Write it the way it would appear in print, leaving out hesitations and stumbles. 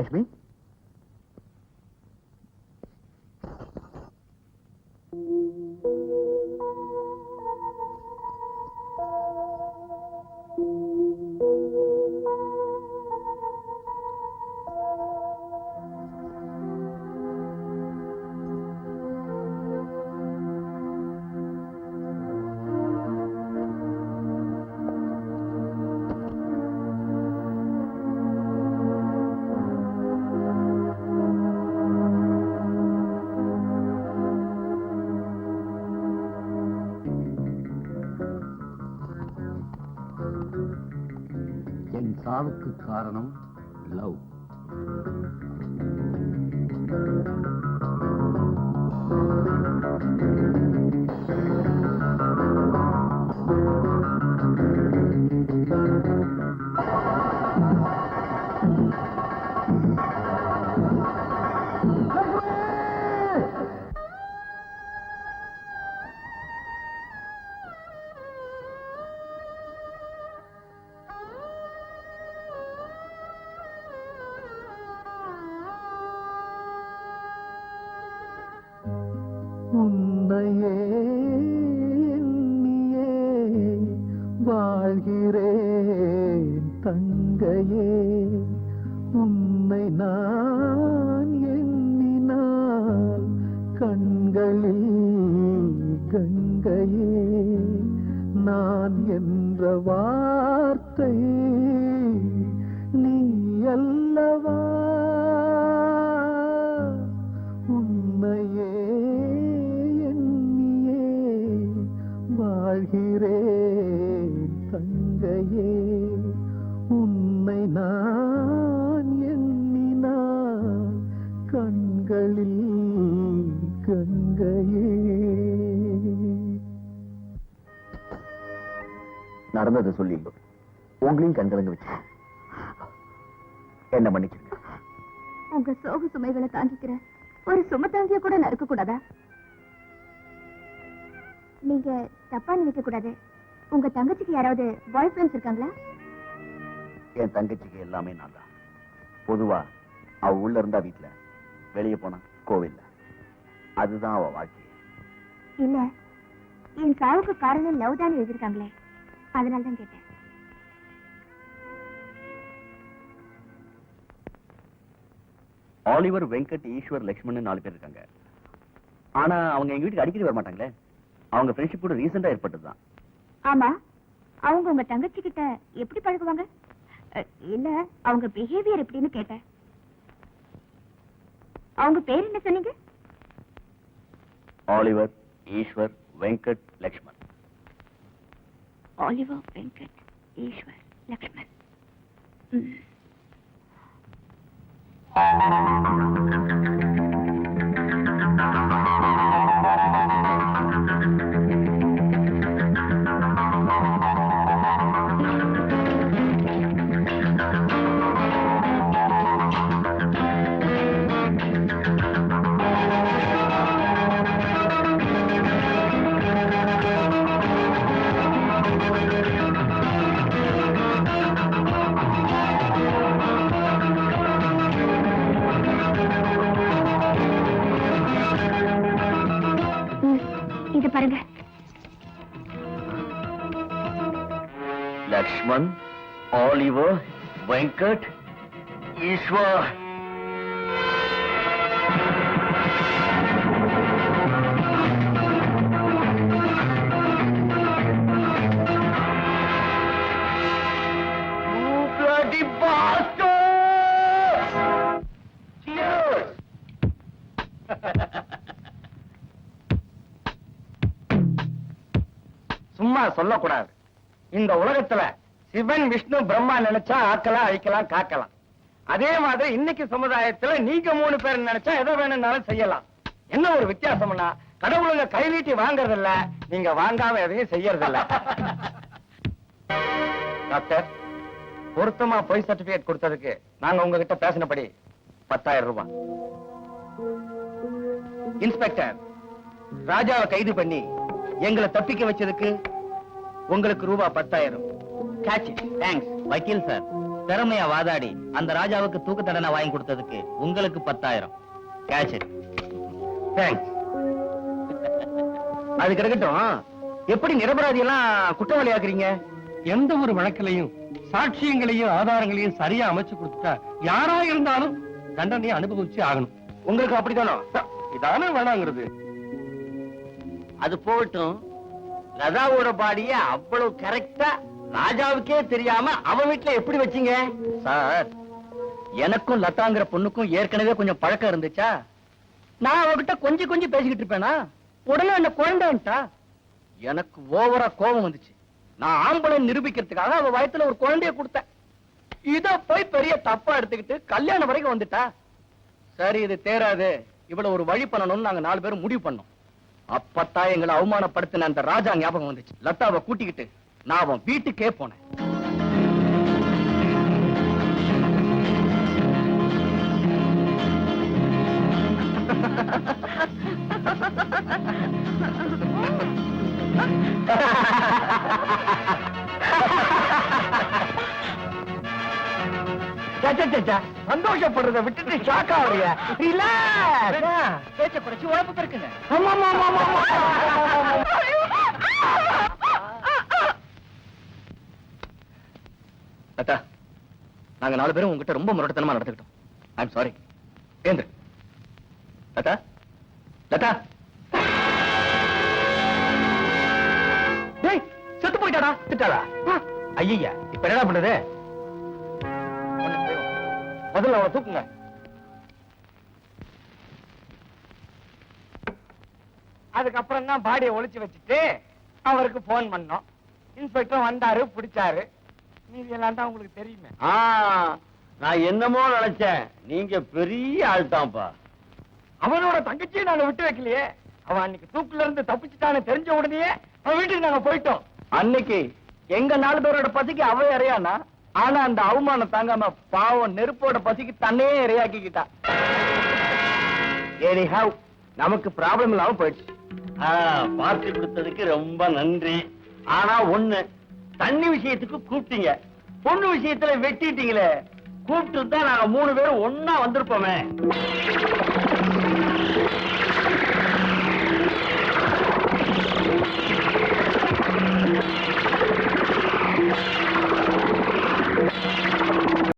லட்சுமி, என் சாவுக்கு காரணம் லவ். உன்னையே எண்ணியே வாழ்கிறேன் தங்கையே, உன்னை நான் எண்ணினால் கண்களில் கங்கையே, நான் என்ற வார்த்தை நீ அல்லவா, உன்னையே எண்ணியே வாழ்கிறேன் தங்கையே, உன்னை நான் எண்ணினால் கண்களில் கங்கையே. நடந்ததை சொல்லி உங்களையும் கண்கலங்க வச்சு என்ன மன்னிச்சிருங்க. உங்க சோக சுமைகளை தாங்கிக்கிற ஒரு சுமத்தாங்கிய கூட நறுக்க கூடாதா? நீங்க தப்பா நினைக்க கூடாது. உங்க தங்கச்சிக்கு யாராவது பாய் ஃப்ரெண்ட்ஸ் இருக்காங்களா? என் தங்கச்சிக்கு எல்லாமே நான் தான். பொதுவா அவ உள்ள இருந்தா வீட்டுல, வெளியே போனா கோவில்ல. அதுதான் அவ வாழ்க்கை. இல்ல, என் சாவுக்கு காரணம் லவ் தான் எழுதிருக்காங்களே, அதனால்தான் கேட்டேன். ஆலிவர், வெங்கட், ஈஸ்வர், லட்சுமணன் 4 பேர் இருக்காங்க. ஆனா அவங்க எங்க வீட்டுக்கு அடிக்கடி வர மாட்டாங்களே. அவங்க ஃப்ரெண்ட்ஷிப் கூட ரீசெண்டா ஏற்பட்டதுதான். ஆமா, அவங்க உங்க தங்கச்சி கிட்ட எப்படி பழகுவாங்க? இல்ல, அவங்க பிஹேவியர் எப்படின்னு கேட்டேன். அவங்க பேர் என்ன சொன்னீங்க? ஆலிவர், ஈஸ்வர், வெங்கட், லட்சுமண். ஆலிவர், வெங்கட், ஈஸ்வர், லட்சுமண். இது பாருங்க. Lakshman, Oliver, Venkat, Eswar. You bloody bastard! Cheers! சும்மா சொல்லக்கூடாது. இந்த உலகத்துல சிவன், விஷ்ணு, பிரம்மா நினைச்சா ஆக்கலாம், அழிக்கலாம், காக்கலாம். அதே மாதிரி இன்னைக்கு சமுதாயத்துல நீங்க 3 பேர் நினைச்சா எதை வேணும்னாலும் செய்யலாம். என்ன ஒரு வித்தியாசம்னா, கடவுளுங்க கை நீட்டி வாங்கறது இல்ல, நீங்க வாங்காம எதையும் செய்யறது இல்ல. டாக்டர், பொருத்தமா பொய் சர்டிபிகேட் கொடுத்ததுக்கு நாங்க உங்ககிட்ட பேசினபடி 10,000 ரூபாய். இன்ஸ்பெக்டர், ராஜாவை கைது பண்ணி எங்களை தப்பிக்க வச்சதுக்கு உங்களுக்கு ரூபாய் 10,000. தேங்க்ஸ் வக்கீல் சார். திறமையா வாதாடி அந்த ராஜாவுக்கு தூக்கு தண்டனை வாங்கி கொடுத்ததுக்கு உங்களுக்கு 10,000 கேஷ். தேங்க்ஸ். அது கிடக்கட்டும், எப்படி நிரபராதி எல்லாம் குற்றவாளி ஆக்குறீங்க? எந்த ஒரு வழக்கிலையும் சாட்சியங்களையும் ஆதாரங்களையும் சரியா அமைச்சு கொடுத்துட்டா யாரா இருந்தாலும் தண்டனையை அனுபவிச்சு ஆகணும். உங்களுக்கு அப்படித்தானோ? இதானே வேணாங்கிறது. அது போகட்டும், லதாவோட பாடிய அவ்வளவு கரெக்டா ராஜாவுக்கே தெரியாம அவ வீட்டுல எப்படி வச்சீங்க? சார், எனக்கும் லதாங்கிற பொண்ணுக்கும் ஏற்கனவே கொஞ்சம் பழக்கம் இருந்துச்சா? நான் அவகிட்ட கொஞ்சம் பேசிக்கிட்டு இருப்பேனா, உடனே என்ன குழந்தைன்ட்டா. எனக்கு ஓவரா கோபம் வந்துச்சு. நான் ஆம்பளை நிரூபிக்கிறதுக்காக அவ வயத்துல ஒரு குழந்தைய கொடுத்தேன். இத போய் பெரிய தப்பா எடுத்துக்கிட்டு கல்யாணம் வரைக்கும் வந்துட்டா. சரி, இது தேராது, இவ்வளவு ஒரு வழி பண்ணணும்னு நாங்க 4 பேரும் முடிவு பண்ணோம். அப்பத்தான் எங்களை அவமானப்படுத்தின அந்த ராஜா ஞாபகம் வந்துச்சு. லதாவை கூட்டிக்கிட்டு நான் அவன் வீட்டுக்கே போனேன். சந்தோஷப்படுறத விட்டுட்டு ஷாக் ஆவறியா? பேச்ச குறைச்சு உழப்பு இருக்குங்க. லதா, நாங்க 4 பேரும் உங்ககிட்ட ரொம்ப முரட்டத்தனமா நடந்துக்கிட்டோம். I'm sorry. ஏந்திரு. லதா, லதா. டேய், செத்து போயிட்டாடா. திட்டாடா. ஐயா, இப்ப என்ன பண்றது? முதல்ல அவனை தூக்குங்க. அதுக்கப்புறம் தான் பாடியை ஒளிச்சு வச்சுட்டு அவருக்கு போன் பண்ணோம். இன்ஸ்பெக்டர் வந்தாரு, பிடிச்சாரு. மீதி எல்லாம் தான் உங்களுக்கு தெரியுமே. நான் என்னமோ நினைச்சேன், நீங்க பெரிய ஆள் தான்ப்பா. அவனோட தங்கச்சியை நாங்க விட்டு வைக்கலையே. அவன் அன்னைக்கு தூக்குல இருந்து தப்பிச்சுட்டான்னு தெரிஞ்ச உடனே அவன் வீட்டுக்கு நாங்க போயிட்டோம். அன்னைக்கு எங்க 4 பேரோட பசிக்கு அவ இறையானா, ஆனா அந்த அவமானம் தாங்காம பாவம் நெருப்போட பசிக்கு தன்னையே இரையாக்கிக்கிட்டா. Anyhow, நமக்கு ப்ராப்ளம் இல்லாம போயிடுச்சு. பார்த்து கொடுத்ததுக்கு ரொம்ப நன்றி. ஆனா ஒண்ணு, தண்ணி விஷயத்துக்கு கூப்பிட்டீங்க, பொண்ணு விஷயத்துல வெட்டிட்டீங்களே. கூப்பிட்டு தான் நாங்க 3 பேரும் ஒன்னா வந்திருப்போமே.